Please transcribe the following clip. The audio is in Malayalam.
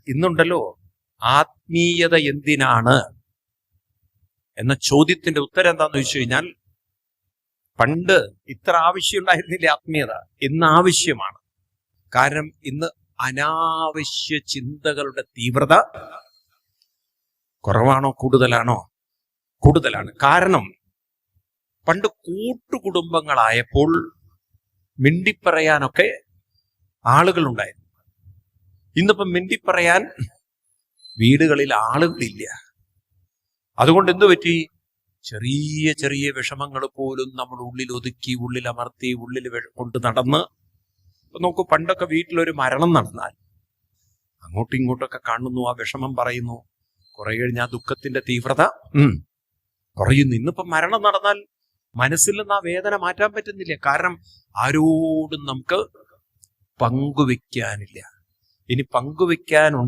ഇന്നുണ്ടല്ലോ ആത്മീയത എന്തിനാണ് എന്ന ചോദ്യത്തിന്റെ ഉത്തരം എന്താന്ന് ചോദിച്ചു കഴിഞ്ഞാൽ, പണ്ട് ഇത്ര ആവശ്യം ഉണ്ടായിരുന്നില്ല ആത്മീയത, ഇന്ന് ആവശ്യമാണ്. കാരണം ഇന്ന് അനാവശ്യ ചിന്തകളുടെ തീവ്രത കുറവാണോ കൂടുതലാണോ? കൂടുതലാണ്. കാരണം പണ്ട് കൂട്ടുകുടുംബങ്ങളായപ്പോൾ മിണ്ടിപ്പറയാനൊക്കെ ആളുകളുണ്ടായിരുന്നു. ഇന്നിപ്പം മിണ്ടിപ്പറയാൻ വീടുകളിൽ ആളുകളില്ല. അതുകൊണ്ട് എന്തു പറ്റി? ചെറിയ ചെറിയ വിഷമങ്ങൾ പോലും നമ്മൾ ഉള്ളിൽ ഒതുക്കി, ഉള്ളിൽ അമർത്തി, ഉള്ളിൽ കൊണ്ട് നടന്ന്. ഇപ്പൊ നോക്കൂ, പണ്ടൊക്കെ വീട്ടിലൊരു മരണം നടന്നാൽ അങ്ങോട്ടും ഇങ്ങോട്ടൊക്കെ കാണുന്നു, ആ വിഷമം പറയുന്നു, കുറെ കഴിഞ്ഞ് ആ ദുഃഖത്തിന്റെ തീവ്രത കുറയുന്നു. ഇന്നിപ്പം മരണം നടന്നാൽ മനസ്സിൽ നിന്ന് ആ വേദന മാറ്റാൻ പറ്റുന്നില്ല. കാരണം ആരോടും നമുക്ക് പങ്കുവെക്കാനില്ല. ഇനി പങ്കുവെക്കാനുണ്ട്